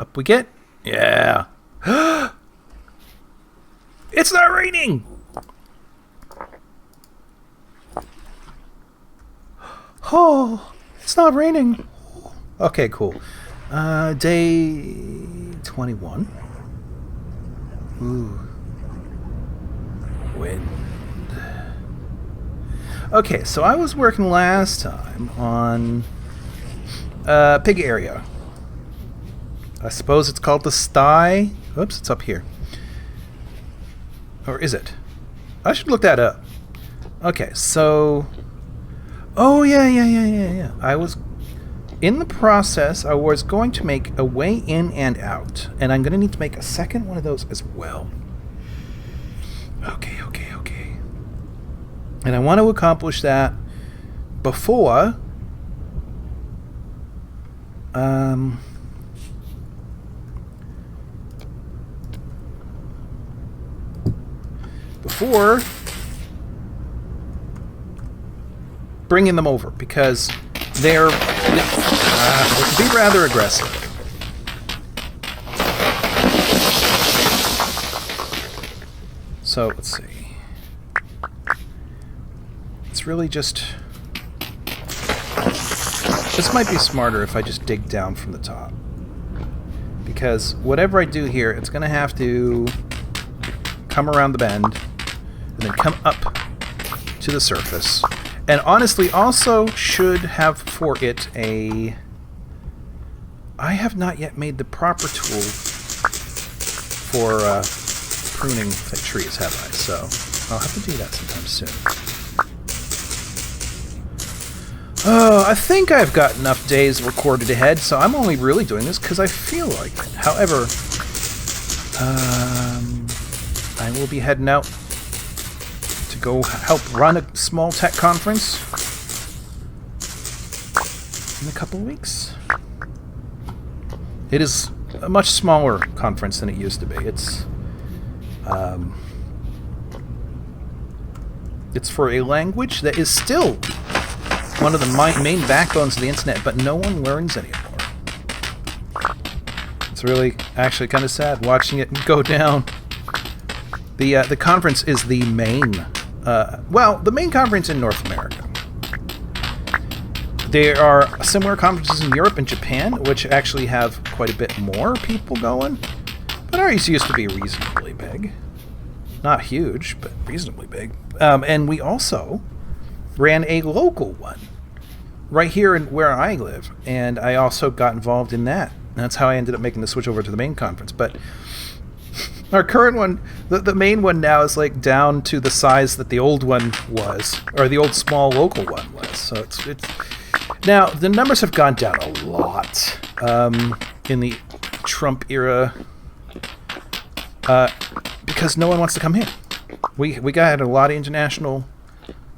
Up we get. Yeah. It's not raining! Oh, it's not raining. Okay, cool. Day 21. Ooh. Wind. Okay, so I was working last time on pig area. I suppose it's called the sty. Oops, it's up here. Or is it? I should look that up. Okay, so... Oh, yeah. I was... In the process, I was going to make a way in and out. And I'm going to need to make a second one of those as well. Okay. And I want to accomplish that before... before bringing them over, because they can be rather aggressive. So let's see. It's really just... This might be smarter if I just dig down from the top, because whatever I do here, it's going to have to come around the bend and then come up to the surface. And honestly, also should have for it a... I have not yet made the proper tool for pruning the trees, have I? So I'll have to do that sometime soon. I think I've got enough days recorded ahead, so I'm only really doing this because I feel like it. However, I will be heading out to go help run a small tech conference in a couple of weeks. It is a much smaller conference than it used to be. It's for a language that is still one of the main backbones of the internet, but no one learns anymore. It's really actually kind of sad watching it go down. The conference is the main, the main conference in North America. There are similar conferences in Europe and Japan, which actually have quite a bit more people going. But ours used to be reasonably big. Not huge, but reasonably big. And we also ran a local one right here in where I live, and I also got involved in that. That's how I ended up making the switch over to the main conference. But our current one, the main one now is like down to the size that the old one was, or the old small local one was. So it's now the numbers have gone down a lot in the Trump era because no one wants to come here. We got a lot of international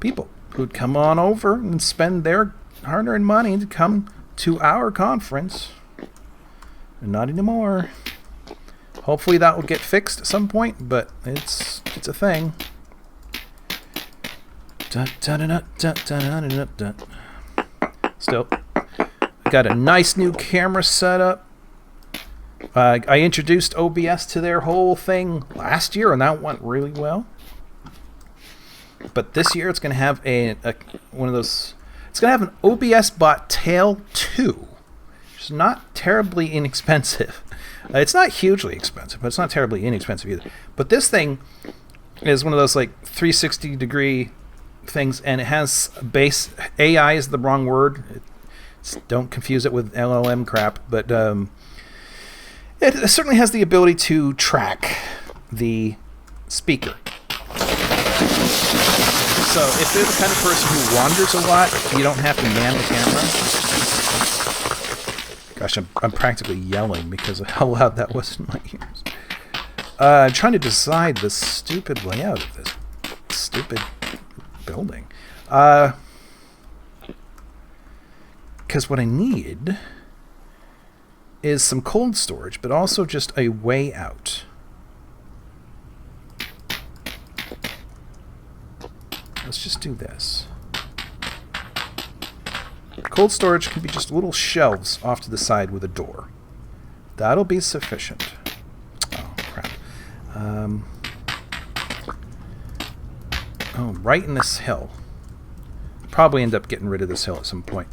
people who'd come on over and spend their hard-earned money to come to our conference. And not anymore. Hopefully that will get fixed at some point, but it's a thing. Still, I got a nice new camera set up. I introduced OBS to their whole thing last year, and that went really well. But this year it's going to have one of those... It's going to have an OBS Bot Tail 2, which is not terribly inexpensive. It's not hugely expensive, but it's not terribly inexpensive either. But this thing is one of those like 360-degree things, and it has base... AI is the wrong word. Don't confuse it with LLM crap, but it certainly has the ability to track the speaker. So if you're the kind of person who wanders a lot, you don't have to man the camera. Gosh, I'm practically yelling because of how loud that was in my ears. I'm trying to decide the stupid layout of this stupid building. Because what I need is some cold storage, but also just a way out. Let's just do this. Cold storage can be just little shelves off to the side with a door. That'll be sufficient. Oh, crap. Oh, right in this hill. Probably end up getting rid of this hill at some point.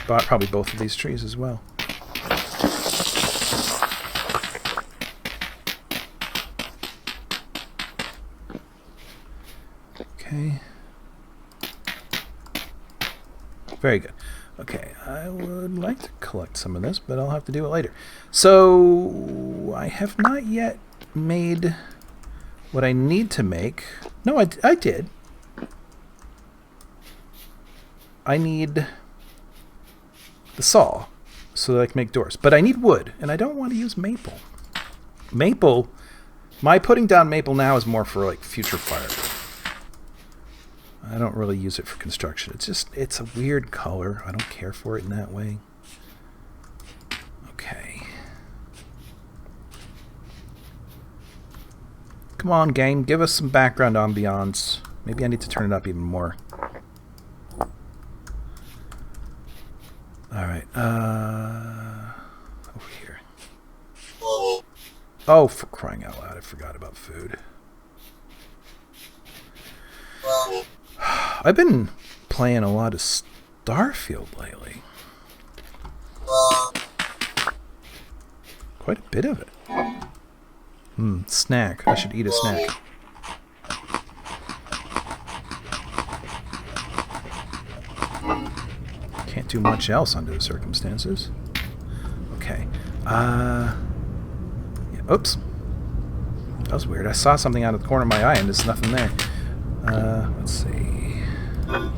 Probably both of these trees as well. Okay. Very good. Okay, I would like to collect some of this, but I'll have to do it later. So, I have not yet made what I need to make. No, I did. I need the saw so that I can make doors. But I need wood, and I don't want to use maple. Maple, my putting down maple now is more for like future firewood. I don't really use it for construction. It's a weird color. I don't care for it in that way. Okay. Come on, game. Give us some background ambiance. Maybe I need to turn it up even more. Alright. Over here. Oh, for crying out loud. I forgot about food. I've been playing a lot of Starfield lately. Quite a bit of it. Snack. I should eat a snack. Can't do much else under the circumstances. Okay. Yeah, oops. That was weird. I saw something out of the corner of my eye and there's nothing there. Let's see. I'll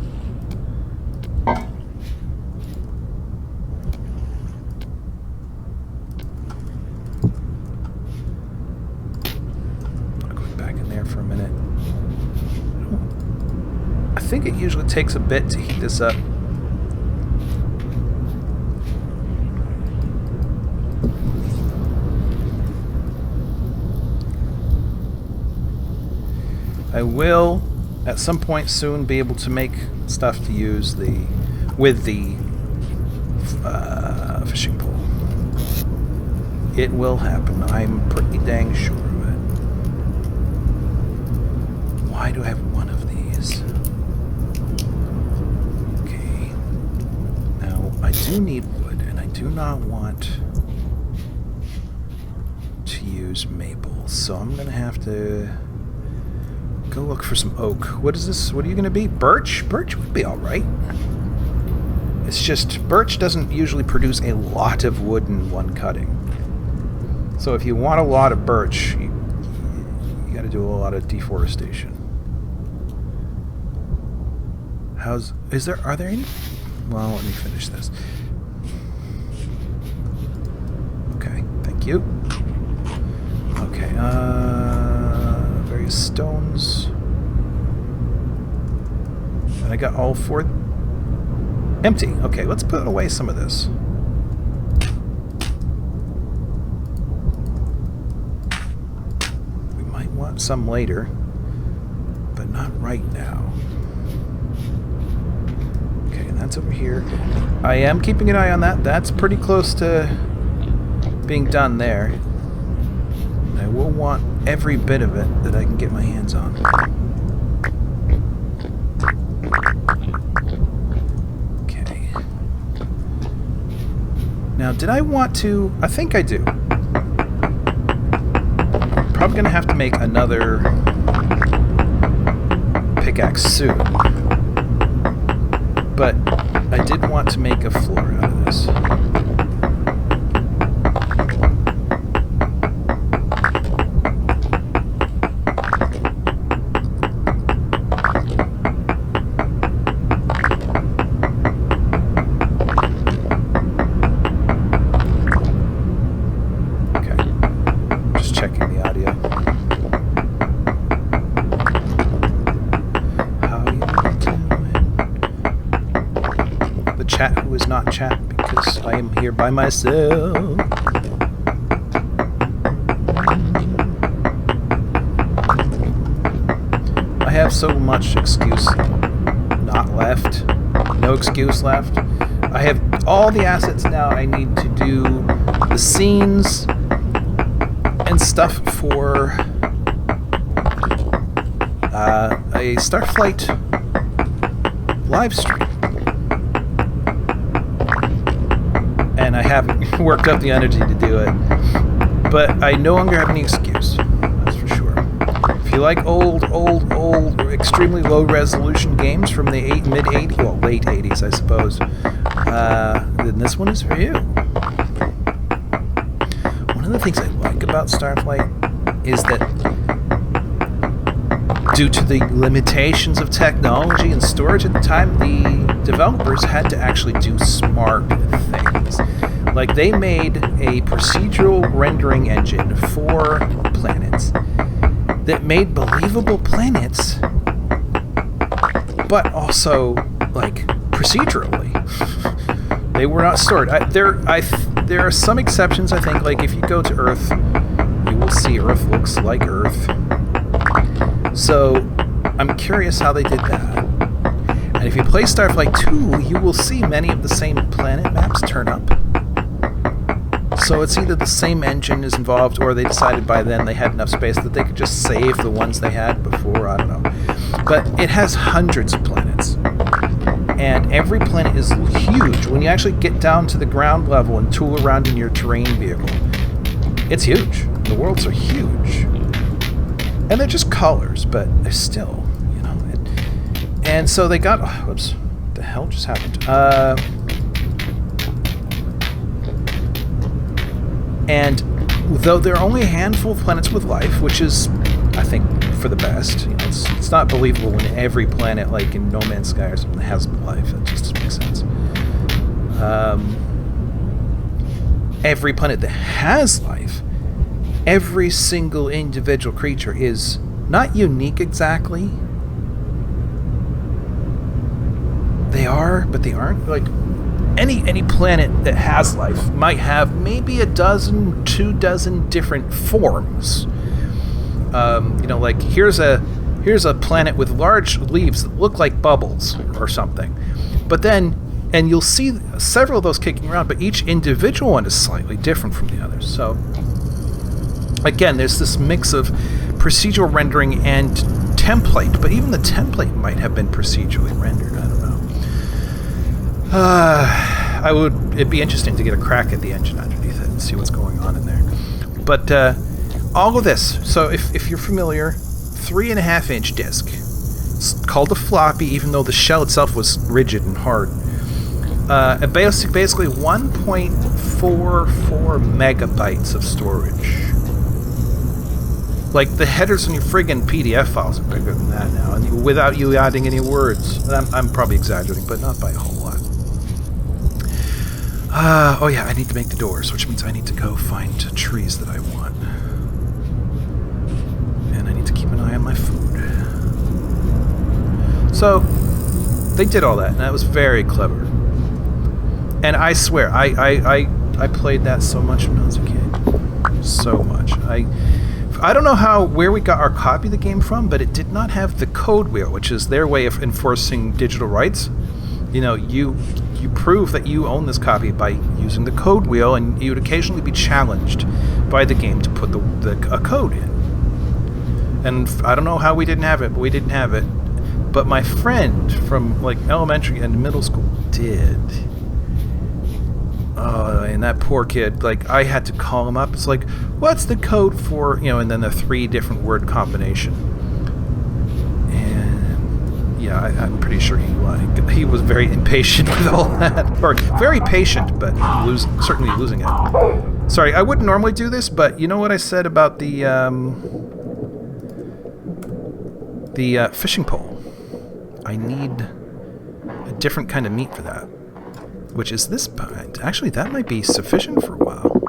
go back in there for a minute. I think it usually takes a bit to heat this up. I will, at some point soon, be able to make stuff to use with the fishing pole. It will happen. I'm pretty dang sure of it. Why do I have one of these? Okay. Now, I do need wood, and I do not want to use maple, so I'm going to have to go look for some oak. What is this? What are you going to be? Birch? Birch would be alright. It's just, birch doesn't usually produce a lot of wood in one cutting. So if you want a lot of birch, you got to do a lot of deforestation. Are there any? Well, let me finish this. Okay, thank you. Okay, various stones. And I got all 4 empty. Okay, let's put away some of this. We might want some later, but not right now. Okay, and that's over here. I am keeping an eye on that. That's pretty close to being done there. I will want every bit of it that I can get my hands on. Okay. Now, did I want to... I think I do. I'm probably going to have to make another pickaxe soon. But I did want to make a floor out of this. Not chat because I am here by myself. I have so much excuse not left. No excuse left. I have all the assets now I need to do the scenes and stuff for a Starflight live stream. And I haven't worked up the energy to do it. But I no longer have any excuse. That's for sure. If you like old, extremely low resolution games from the mid 80s, well, late 80s, I suppose, then this one is for you. One of the things I like about Starflight is that due to the limitations of technology and storage at the time, the developers had to actually do smart things. Like, they made a procedural rendering engine for planets that made believable planets, but also, like, procedurally. They were not stored. There are some exceptions, I think. Like, if you go to Earth, you will see Earth looks like Earth. So, I'm curious how they did that. And if you play Starflight 2, you will see many of the same planet maps turn up. So it's either the same engine is involved, or they decided by then they had enough space that they could just save the ones they had before, I don't know. But it has hundreds of planets. And every planet is huge. When you actually get down to the ground level and tool around in your terrain vehicle, it's huge. The worlds are huge. And they're just colors, but they're still, you know. And so they got... Oh, whoops. What the hell just happened? And though there are only a handful of planets with life, which is, I think, for the best. You know, it's not believable when every planet, like in No Man's Sky or something, has life. That just doesn't make sense. Every planet that has life, every single individual creature is not unique exactly. They are, but they aren't. Like, any planet that has life might have maybe a dozen, 24 different forms. You know, like here's a planet with large leaves that look like bubbles or something. But then, and you'll see several of those kicking around, but each individual one is slightly different from the others. So again, there's this mix of procedural rendering and template, but even the template might have been procedurally rendered. I don't know. It'd be interesting to get a crack at the engine underneath it and see what's going on in there. But all of this, so if you're familiar, 3.5-inch disc. It's called a floppy, even though the shell itself was rigid and hard. Basically 1.44 megabytes of storage. Like, the headers on your friggin' PDF files are bigger than that now, and without you adding any words. I'm probably exaggerating, but not by a whole lot. Oh yeah, I need to make the doors, which means I need to go find trees that I want. And I need to keep an eye on my food. So, they did all that, and that was very clever. And I swear, I played that so much when I was a kid. So much. I don't know where we got our copy of the game from, but it did not have the code wheel, which is their way of enforcing digital rights. You know, you prove that you own this copy by using the code wheel, and you would occasionally be challenged by the game to put a code in. And I don't know how we didn't have it, but we didn't have it. But my friend from like elementary and middle school did. And that poor kid, like, I had to call him up. It's like, what's the code for, you know, and then the 3 different word combination. And yeah, I'm pretty sure he was very impatient with all that. Or very patient, but certainly losing it. Sorry, I wouldn't normally do this, but you know what I said about the fishing pole? I need a different kind of meat for that. Which is this bind. Actually, that might be sufficient for a while.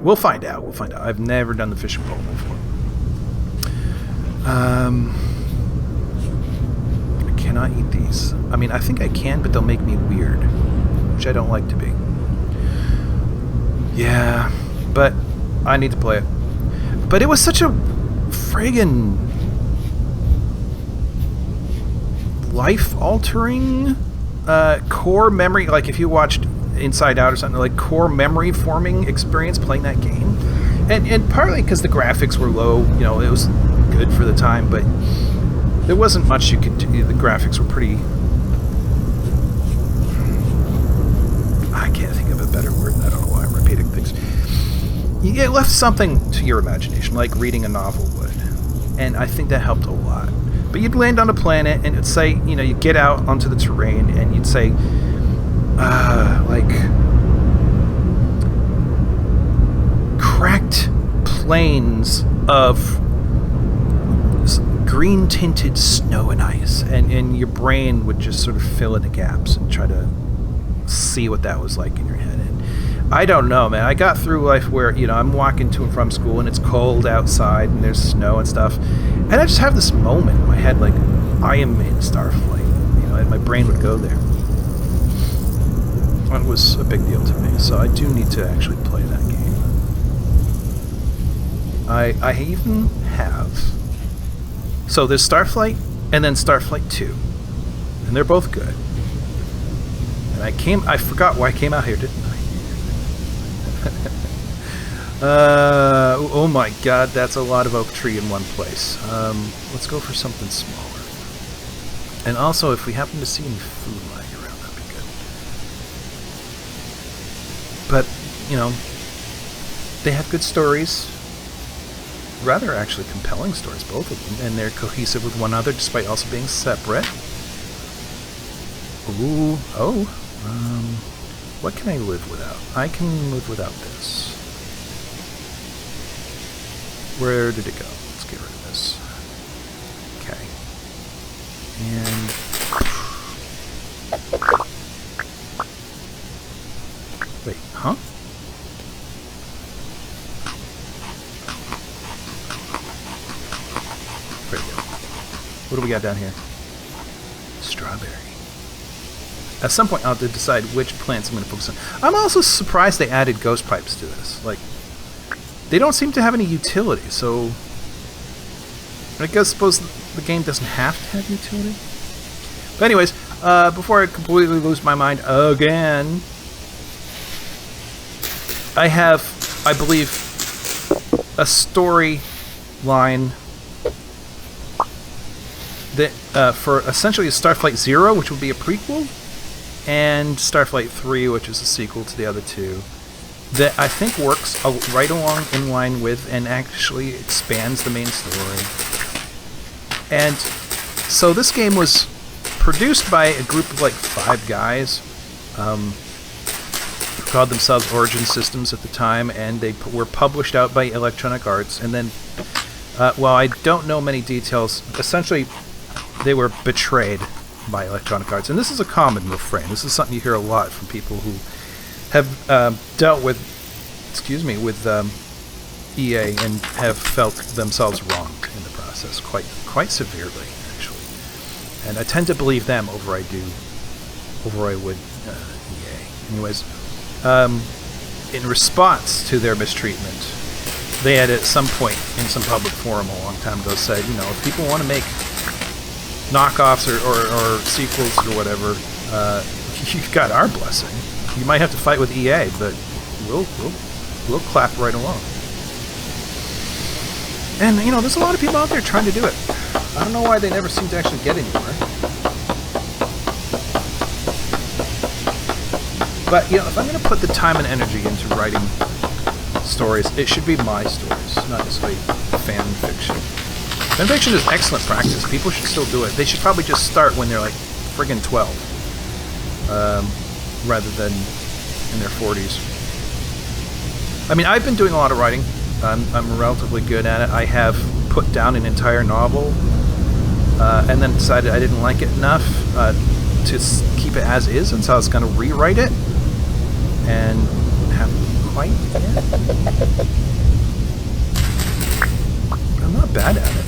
We'll find out. I've never done the fishing pole before. I cannot eat these. I mean, I think I can, but they'll make me weird. Which I don't like to be. Yeah, but I need to play it. But it was such a friggin' life-altering core memory. Like, if you watched Inside Out or something, like core memory forming experience playing that game. And partly because the graphics were low, you know, it was good for the time, but there wasn't much you could do. The graphics were pretty... I can't think of a better word. I don't know why I'm repeating things. It left something to your imagination, like reading a novel would. And I think that helped a lot. But you'd land on a planet and it'd say, you know, you'd get out onto the terrain and you'd say, like, cracked plains of green tinted snow and ice. And your brain would just sort of fill in the gaps and try to see what that was like in your head. And I don't know, man. I got through life where, you know, I'm walking to and from school and it's cold outside and there's snow and stuff. And I just have this moment in my head, like, I am in Starflight, you know, and my brain would go there. It was a big deal to me, so I do need to actually play that game. I even have... So there's Starflight and then Starflight 2. And they're both good. And I forgot why I came out here, didn't I? Oh my god, that's a lot of oak tree in one place. Let's go for something smaller. And also, if we happen to see any food lying around, that'd be good. But, you know, they have good stories. Rather, actually, compelling stories, both of them. And they're cohesive with one another, despite also being separate. Ooh, oh. What can I live without? I can live without this. Where did it go? Let's get rid of this. Okay. And... Wait, huh? There we go. What do we got down here? Strawberry. At some point, I'll have to decide which plants I'm going to focus on. I'm also surprised they added ghost pipes to this. Like, they don't seem to have any utility, so I suppose the game doesn't have to have utility. But anyways, before I completely lose my mind again, I have, I believe, a storyline that for essentially Starflight 0, which would be a prequel, and Starflight 3, which is a sequel to the other two, that I think works right along in line with and actually expands the main story. And so this game was produced by a group of like 5 guys who called themselves Origin Systems at the time, and they were published out by Electronic Arts. And then, well, I don't know many details. Essentially, they were betrayed by Electronic Arts. And this is a common refrain. This is something you hear a lot from people who have dealt with, with EA and have felt themselves wronged in the process quite severely, actually. And I tend to believe them over I would EA. Anyways, in response to their mistreatment, they had at some point in some public forum a long time ago said, you know, if people want to make knockoffs or sequels or whatever, you've got our blessing. You might have to fight with EA, but we'll clap right along. And, you know, there's a lot of people out there trying to do it. I don't know why they never seem to actually get anywhere. But, you know, if I'm going to put the time and energy into writing stories, it should be my stories, not necessarily fan fiction. Fan fiction is excellent practice. People should still do it. They should probably just start when they're like friggin' 12. Rather than in their 40s. I mean, I've been doing a lot of writing. I'm relatively good at it. I have put down an entire novel and then decided I didn't like it enough to keep it as is, and so I was going to rewrite it and haven't quite yet. I'm not bad at it.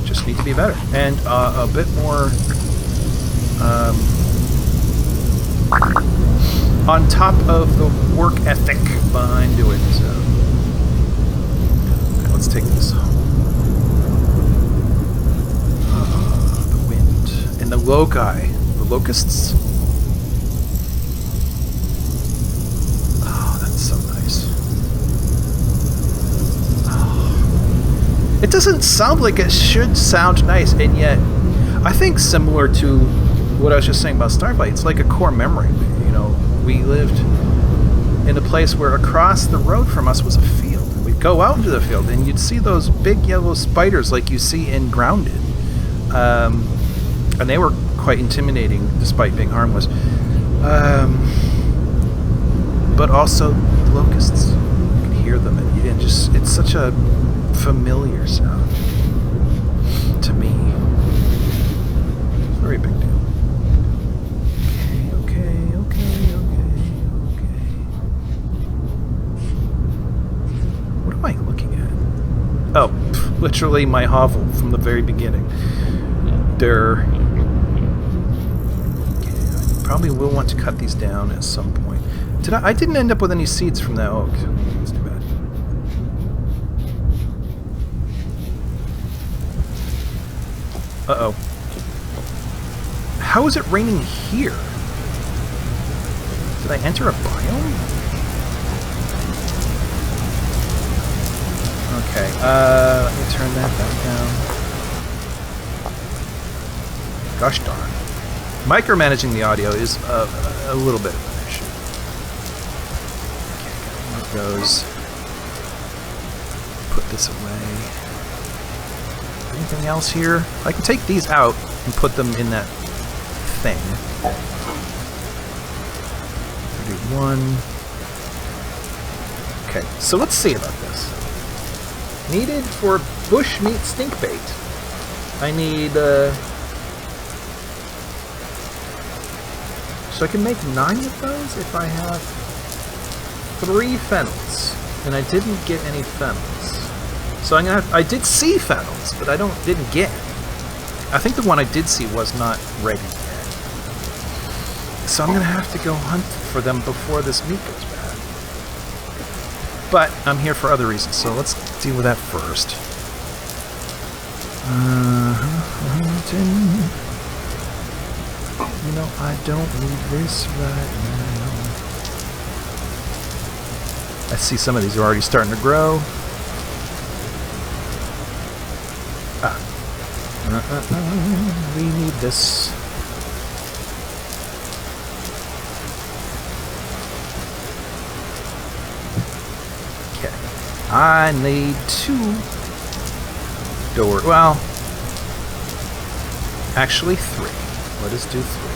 Just need to be better and a bit more on top of the work ethic behind doing so. Okay, let's take this home. The wind and the loci, the locusts. doesn't sound like it should sound nice, and yet I think similar to what I was just saying about Starflight, it's like a core memory. You know, we lived in a place where across the road from us was a field. We'd go out into the field and you'd see those big yellow spiders like you see in Grounded. And they were quite intimidating despite being harmless. But also locusts. You can hear them and just, it's such a familiar sound to me. It's a very big deal. Okay. What am I looking at? Oh, literally my hovel from the very beginning. There. Okay, I probably will want to cut these down at some point. I didn't end up with any seeds from that oak. That's too bad. Uh-oh. How is it raining here? Did I enter a biome? Okay, let me turn that back down. Gosh darn. Micromanaging the audio is a little bit of an issue. Okay, there it goes. Put this away. Anything else here? I can take these out and put them in that thing. 31. Okay, so let's see about this. Needed for bushmeat stink bait. I need, so I can make 9 of those if I have 3 fennels. And I didn't get any fennels. So I'm gonna have, I did see fennels, but I didn't get any. I think the one I did see was not ready yet. So I'm gonna have to go hunt for them before this meat goes bad. But I'm here for other reasons, so let's deal with that first. You know, I don't need this right now. I see some of these are already starting to grow. We need this. Okay. I need 2 doors. Well, actually 3. Let us do 3.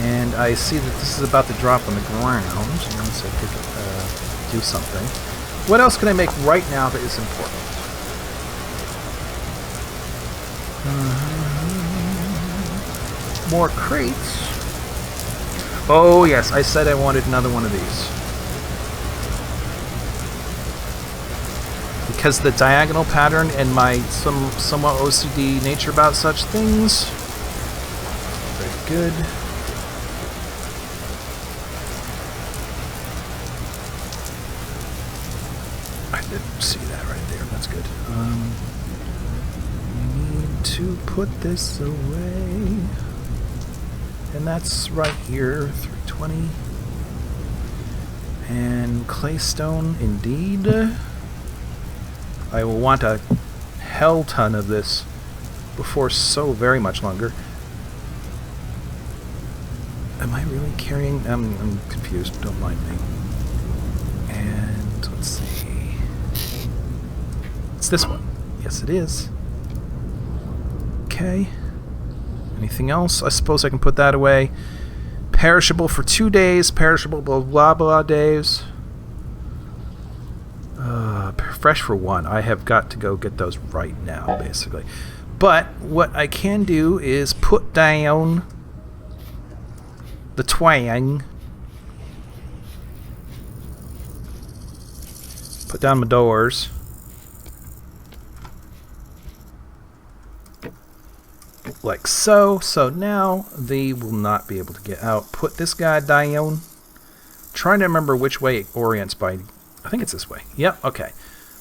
And I see that this is about to drop on the ground. Unless I could do something. What else can I make right now that is important? More crates. Oh yes, I said I wanted another one of these. Because the diagonal pattern and my somewhat OCD nature about such things. Very good. I didn't see that right there. That's good. To put this away, and that's right here, 320, and claystone indeed. I will want a hell ton of this before so very much longer. Am I really carrying? I'm confused, don't mind me. And let's see, it's this one. Yes it is. Okay. Anything else? I suppose I can put that away. Perishable for 2 days. Perishable blah blah blah days. Fresh for 1. I have got to go get those right now, basically. But what I can do is put down the twang. Put down my doors. Like so. So now they will not be able to get out. Put this guy down. Trying to remember which way it orients by. I think it's this way. Yep, okay.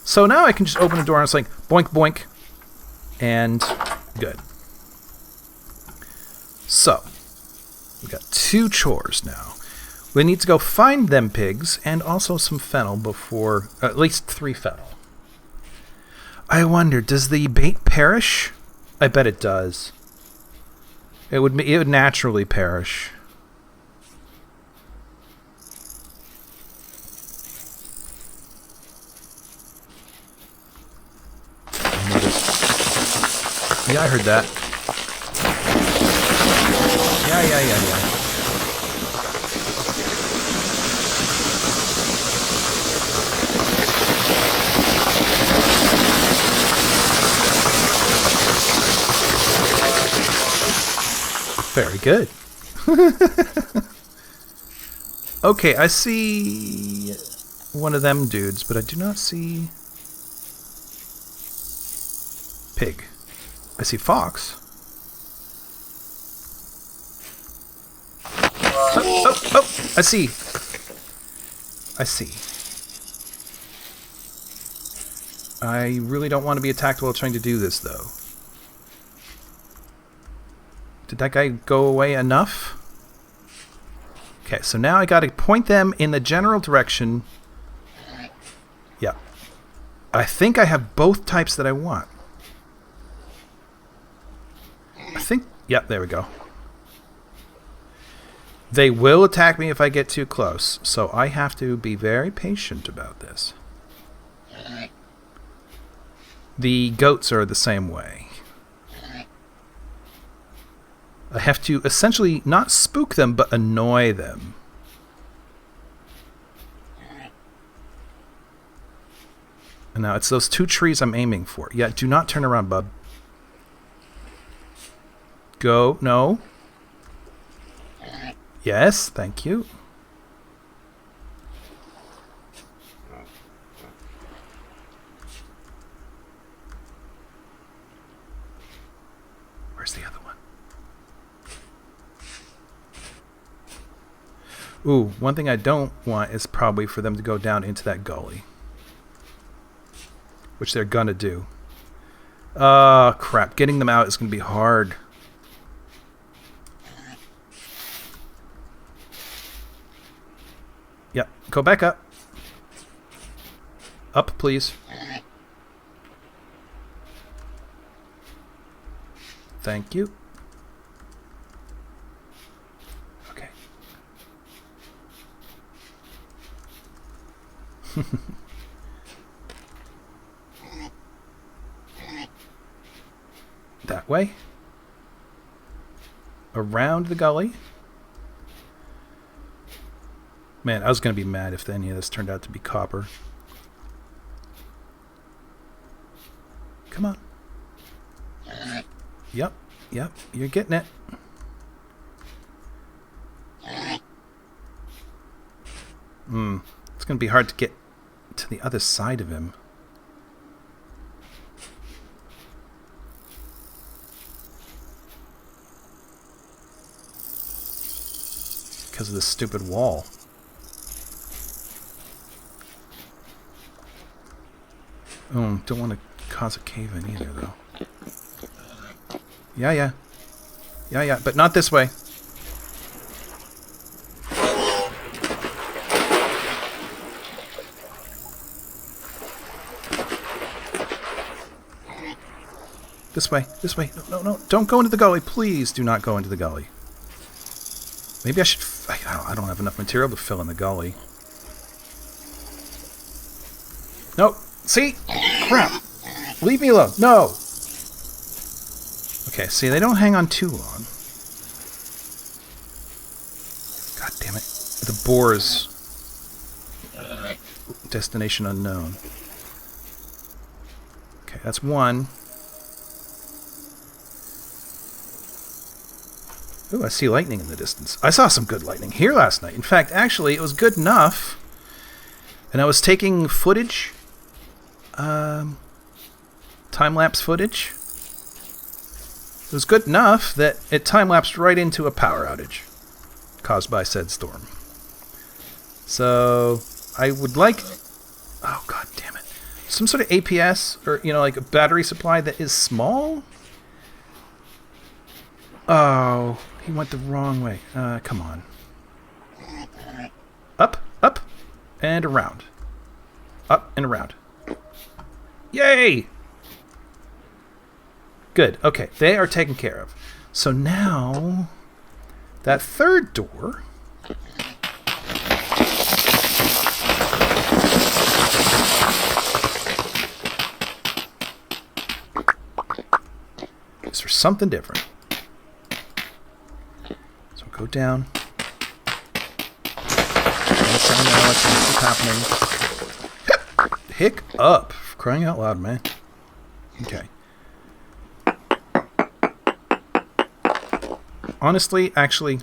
So now I can just open the door and it's like boink boink. And good. So we got 2 chores now. We need to go find them pigs and also some fennel before, at least 3 fennel. I wonder, does the bait perish? I bet it does. It would naturally perish. Yeah, I heard that. Yeah. Very good. Okay, I see one of them dudes, but I do not see pig. I see fox. Oh, I see. I really don't want to be attacked while trying to do this, though. Did that guy go away enough? Okay, so now I gotta point them in the general direction. Yeah. I think I have both types that I want. Yep, there we go. They will attack me if I get too close, so I have to be very patient about this. The goats are the same way. I have to essentially not spook them, but annoy them. And now it's those two trees I'm aiming for. Yeah, do not turn around, bub. Go. No. Yes, thank you. Where's the other one? Ooh, one thing I don't want is probably for them to go down into that gully. Which they're gonna do. Crap. Getting them out is gonna be hard. Yep. Go back up. Up, please. Thank you. Okay. That way. Around the gully. Man, I was going to be mad if any of this turned out to be copper. Come on. Yep, you're getting it. It's going to be hard to get to the other side of him. Because of this stupid wall. Don't want to cause a cave-in either, though. Yeah, but not this way. This way. No, don't go into the gully. Please do not go into the gully. Maybe I should... I don't have enough material to fill in the gully. Nope. See? Crap. Leave me alone. No. Okay, see, they don't hang on too long. God damn it. The boars. Destination unknown. Okay, that's one. Ooh, I see lightning in the distance. I saw some good lightning here last night. In fact, actually, it was good enough. And I was taking footage. Time-lapse footage. It was good enough that it time-lapsed right into a power outage caused by said storm. So, I would like... Oh, god damn it. Some sort of APS, or, like a battery supply that is small? Oh, he went the wrong way. Come on. Up, and around. Up and around. Yay! Good. Okay, they are taken care of. So now, that third door... is for something different. So go down. What's happening? Hick up. Crying out loud, man. Okay. Honestly, actually,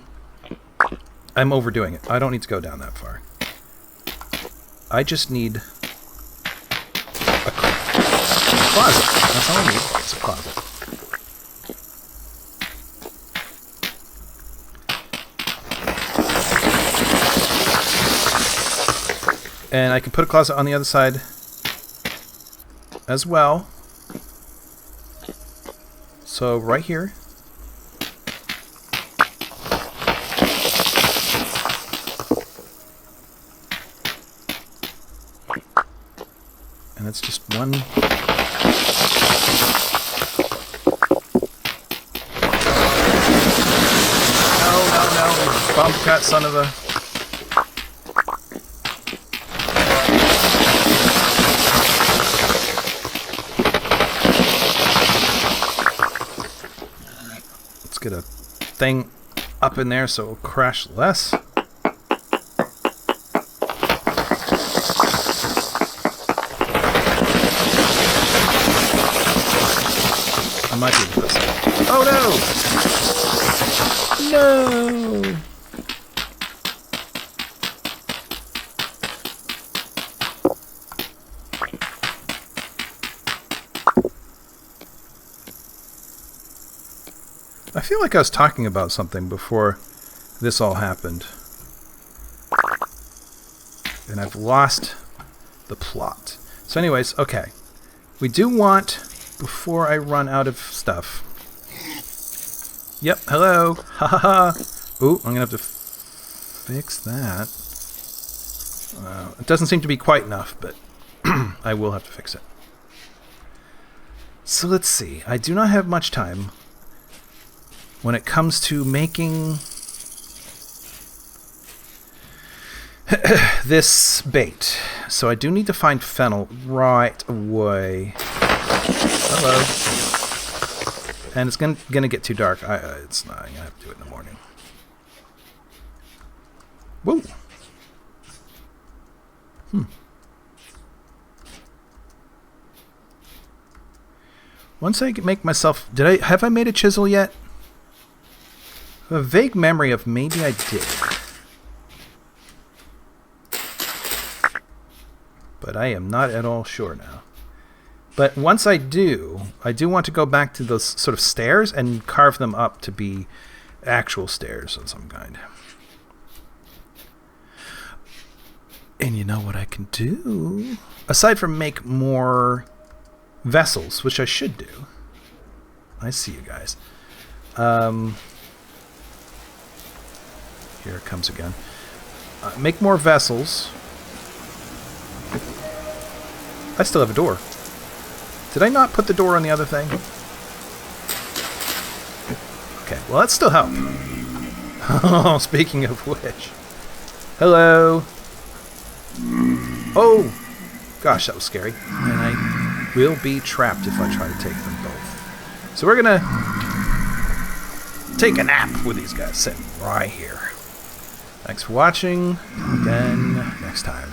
I'm overdoing it. I don't need to go down that far. I just need a closet. That's all I need. It's a closet. And I can put a closet on the other side as well. So right here. And it's just one. No. Bump cut, son of a... Get a thing up in there so it'll crash less. I might be with this. Oh no! No! I feel like I was talking about something before this all happened. And I've lost the plot. So anyways, okay. We do want, before I run out of stuff... Yep, hello! Ha ha ha! Ooh, I'm gonna have to fix that. It doesn't seem to be quite enough, but I will have to fix it. So let's see. I do not have much time when it comes to making this bait. So I do need to find fennel right away. Hello. And it's gonna get too dark. It's not. I'm gonna have to do it in the morning. Whoa. Once I make myself... Have I made a chisel yet? I have a vague memory of maybe I did. But I am not at all sure now. But once I do want to go back to those sort of stairs and carve them up to be actual stairs of some kind. And you know what I can do? Aside from make more vessels, which I should do. I see you guys. Here it comes again. Make more vessels. I still have a door. Did I not put the door on the other thing? Okay, well that still helped. Oh, speaking of which. Hello. Oh! Gosh, that was scary. And I will be trapped if I try to take them both. So we're gonna take a nap with these guys sitting right here. Thanks for watching. Again, next time.